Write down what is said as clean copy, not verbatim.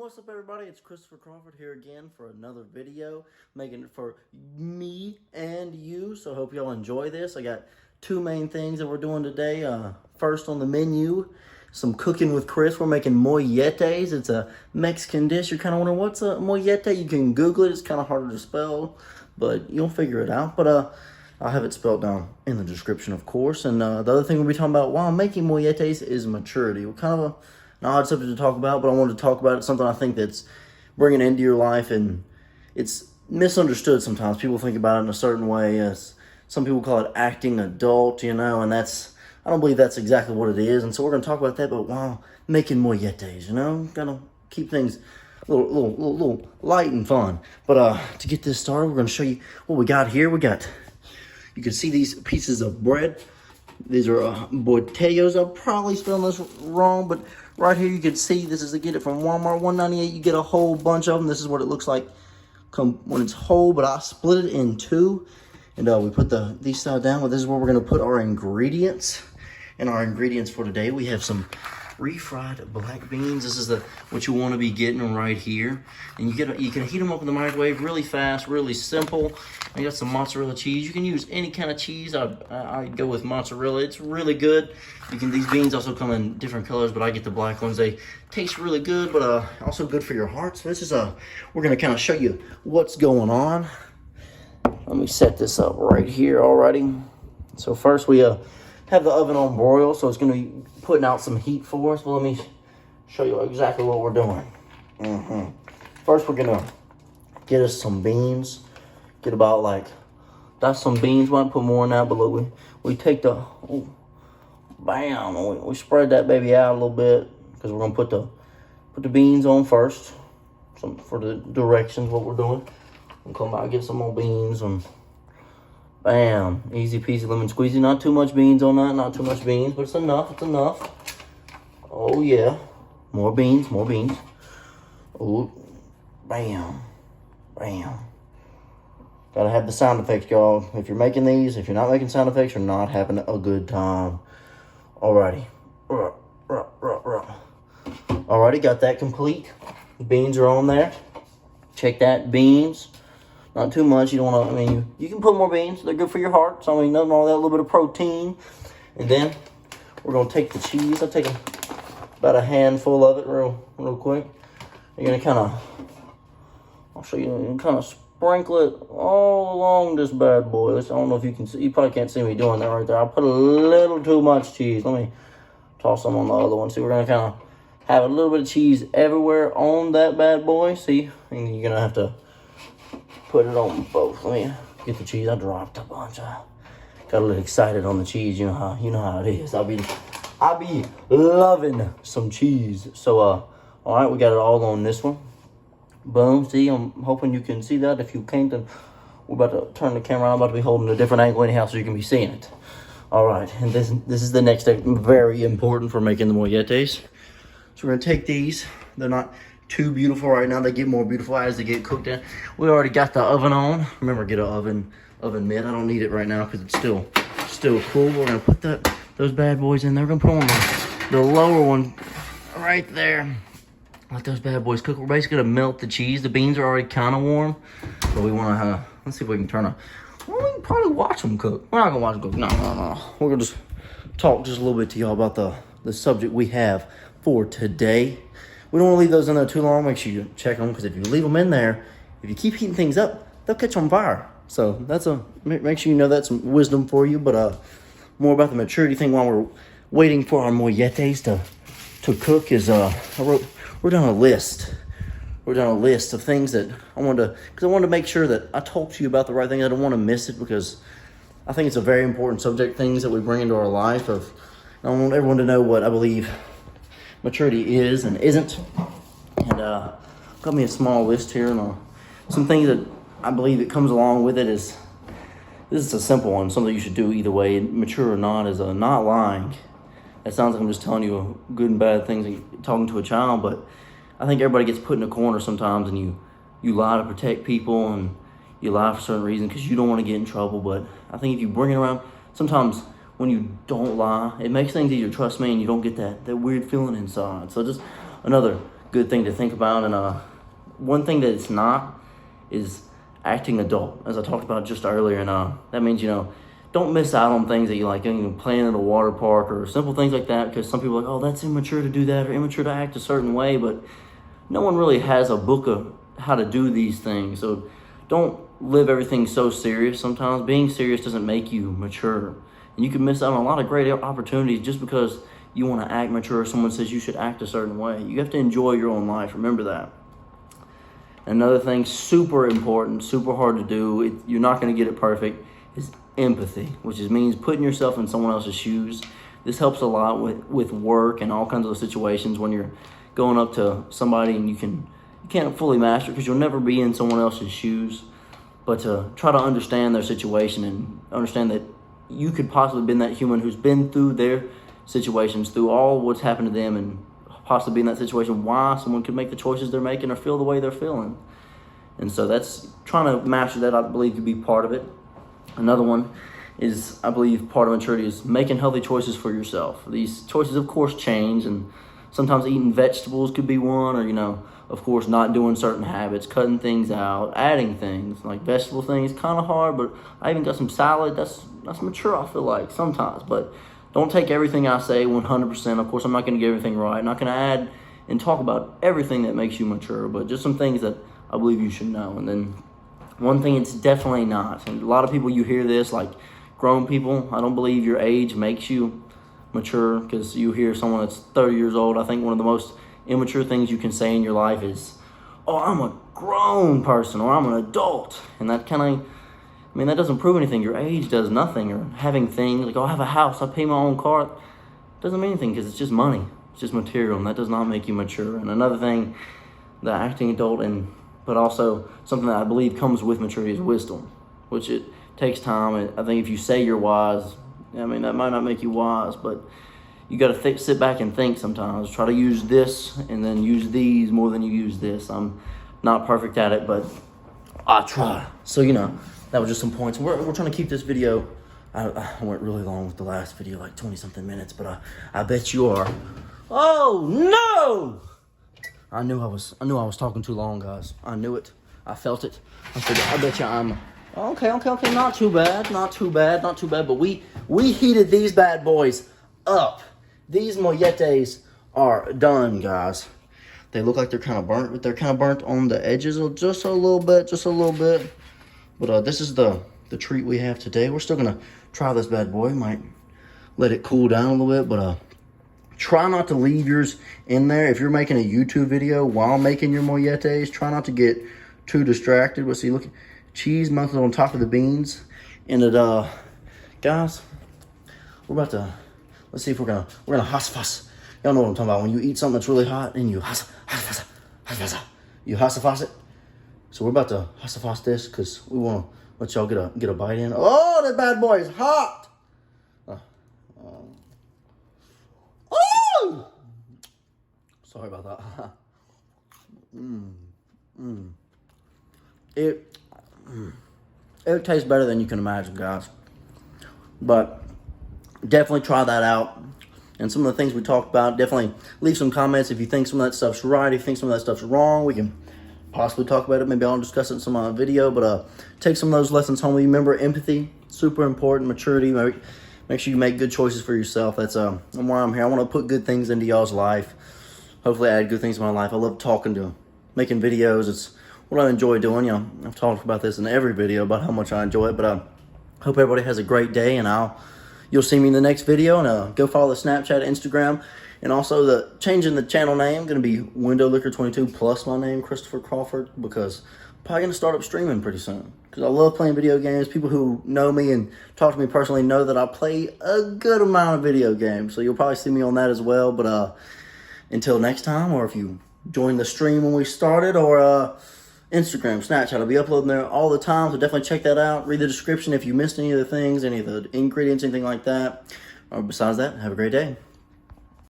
what's up everybody? It's Christopher Crawford here again for another video, making it for me and you. So I hope y'all enjoy this. I got two main things that we're doing today. First on the menu, some cooking with Chris. We're making molletes. It's a Mexican dish. You're kind of wondering what's a mollete? You can Google it. It's kind of harder to spell, but you'll figure it out. But I'll have it spelled down in the description, of course. And the other thing we'll be talking about while making molletes is maturity. We're kind of an odd subject to talk about, but I wanted to talk about it. Something I think that's bringing into your life, and it's misunderstood sometimes. People think about it in a certain way. As some people call it acting adult, and I don't believe that's exactly what it is. And so we're going to talk about that, but while making molletes, gotta keep things a little light and fun. But to get this started, we're going to show you what we got here. You can see these pieces of bread. These are botellos. I'm probably spelling this wrong, but right here you can see this is to get it from Walmart, $1.98. You get a whole bunch of them. This is what it looks like when it's whole, but I split it in two, and we put these side down. Well, this is where we're going to put our ingredients. And our ingredients for today, we have some refried black beans. This is what you want to be getting right here. And you can heat them up in the microwave really fast, really simple. I got some mozzarella cheese. You can use any kind of cheese. I go with mozzarella. It's really good. These beans also come in different colors, but I get the black ones. They taste really good, but also good for your heart. So this is we're gonna kind of show you what's going on. Let me set this up right here already. So first we have the oven on broil, so it's going to be putting out some heat for us. Well, let me show you exactly what we're doing. First, we're going to get us some beans. Get about that's some beans. We might put more in that, but look, we take bam, we spread that baby out a little bit because we're going to put the beans on first. For the directions, what we're doing. We'll come out and get some more beans and bam, easy peasy lemon squeezy. Not too much beans on that, not too much beans, but it's enough, it's enough. Oh yeah, more beans. Oh, bam, bam. Gotta have the sound effects, y'all. If you're making these, if you're not making sound effects, you're not having a good time. Alrighty. Alrighty, got that complete. Beans are on there. Check that, beans. Not too much. You don't want to, you can put more beans. They're good for your heart. So, nothing wrong with that. A little bit of protein. And then we're going to take the cheese. I'll take about a handful of it real quick. You're going to I'll show you, kind of sprinkle it all along this bad boy. I don't know if you can see. You probably can't see me doing that right there. I put a little too much cheese. Let me toss some on the other one. See, we're going to kind of have a little bit of cheese everywhere on that bad boy. See, and you're going to have to put it on both. Let me get the cheese. I dropped a bunch. I got a little excited on the cheese. You know how it is. I'll be loving some cheese. So all right, we got it all on this one. Boom. See, I'm hoping you can see that. If you can't, then we're about to turn the camera on. I'm about to be holding a different angle anyhow, so you can be seeing it. All right, and this is the next step. Very important for making the molletes. So we're gonna take these. They're not too beautiful right now. They get more beautiful as they get cooked in. We already got the oven on. Remember, get an oven mitt. I don't need it right now because it's still cool. We're gonna put those bad boys in there. We're gonna put on the lower one right there. Let those bad boys cook. We're basically gonna melt the cheese. The beans are already kind of warm, but we wanna let's see if we can we can probably watch them cook. We're not gonna watch them cook. No. We're gonna just talk just a little bit to y'all about the subject we have for today. We don't want to leave those in there too long. Make sure you check them, because if you leave them in there, if you keep heating things up, they'll catch on fire. So make sure you know that's some wisdom for you. But more about the maturity thing while we're waiting for our molletes to cook is we're down a list. We're down a list of things that I wanted to make sure that I talk to you about the right thing. I don't want to miss it, because I think it's a very important subject. Things that we bring into our life. I want everyone to know what I believe maturity is and isn't. And got me a small list here, and some things that I believe that comes along with it is, this is a simple one, something you should do either way, mature or not, is not lying. It sounds like I'm just telling you good and bad things and talking to a child, but I think everybody gets put in a corner sometimes, and you lie to protect people, and you lie for certain reasons because you don't want to get in trouble. But I think if you bring it around, sometimes when you don't lie, it makes things easier. Trust me, and you don't get that weird feeling inside. So just another good thing to think about. And one thing that it's not is acting adult, as I talked about just earlier. And that means, don't miss out on things that you like, playing at a water park or simple things like that, because some people are like, oh, that's immature to do that or immature to act a certain way, but no one really has a book of how to do these things. So don't live everything so serious. Sometimes being serious doesn't make you mature. And you can miss out on a lot of great opportunities just because you want to act mature or someone says you should act a certain way. You have to enjoy your own life. Remember that. Another thing, super important, super hard to do, you're not going to get it perfect, is empathy, which means putting yourself in someone else's shoes. This helps a lot with work and all kinds of situations when you're going up to somebody and you can't fully master it because you'll never be in someone else's shoes. But to try to understand their situation and understand that you could possibly be that human who's been through their situations, through all what's happened to them, and possibly be in that situation, why someone could make the choices they're making or feel the way they're feeling. And so that's trying to master that, I believe, could be part of it. Another one is, I believe, part of maturity is making healthy choices for yourself. These choices, of course, change, and sometimes eating vegetables could be one, or, of course, not doing certain habits, cutting things out, adding things. Like vegetable things, kind of hard, but I even got some salad. That's mature, I feel like, sometimes. But don't take everything I say 100%. Of course, I'm not going to get everything right. I'm not going to add and talk about everything that makes you mature, but just some things that I believe you should know. And then one thing it's definitely not, and a lot of people, you hear this, like grown people, I don't believe your age makes you mature, because you hear someone that's 30 years old. I think one of the most immature things you can say in your life is, oh, I'm a grown person, or I'm an adult. And that that doesn't prove anything. Your age does nothing. Or having things like, oh, I have a house, I pay my own car, doesn't mean anything, because it's just money. It's just material, and that does not make you mature. And another thing, the acting adult, but also something that I believe comes with maturity, is wisdom, which it takes time. And I think if you say you're wise, that might not make you wise, but you got to sit back and think sometimes. Try to use this and then use these more than you use this. I'm not perfect at it, but I try. So, that was just some points. We're trying to keep this video. I went really long with the last video, like 20-something minutes, but I bet you are. Oh, no! I knew I was talking too long, guys. I knew it. I felt it. I bet you I'm... Okay. Not too bad. But we heated these bad boys up. These molletes are done, guys. They look like they're kind of burnt, but they're kind of burnt on the edges just a little bit. But this is the treat we have today. We're still gonna try this bad boy. Might let it cool down a little bit, but try not to leave yours in there. If you're making a YouTube video while making your molletes, try not to get too distracted. But see, look, cheese melted on top of the beans. And it, guys, let's see if we're gonna hosfas. Y'all know what I'm talking about. When you eat something that's really hot and you hosfas it. So we're about to hosfas this because we want to let y'all get a bite in. Oh, that bad boy is hot. Oh! Sorry about that. It tastes better than you can imagine, guys. But definitely try that out. And some of the things we talked about, definitely leave some comments if you think some of that stuff's right. If you think some of that stuff's wrong, we can possibly talk about it. Maybe I'll discuss it in some video. But take some of those lessons home. Remember, empathy, super important. Maturity, make sure you make good choices for yourself. That's why I'm here. I want to put good things into y'all's life. Hopefully add good things to my life. I love making videos. It's what I enjoy doing. I've talked about this in every video about how much I enjoy it. But I hope everybody has a great day, and you'll see me in the next video. And go follow the Snapchat, Instagram, and also changing the channel name, going to be Window Liquor 22 plus my name, Christopher Crawford, because I'm probably going to start up streaming pretty soon. Because I love playing video games. People who know me and talk to me personally know that I play a good amount of video games. So you'll probably see me on that as well. But until next time, or if you joined the stream when we started, or Instagram, Snapchat, I'll be uploading there all the time. So definitely check that out. Read the description if you missed any of the things, any of the ingredients, anything like that. Besides that, have a great day.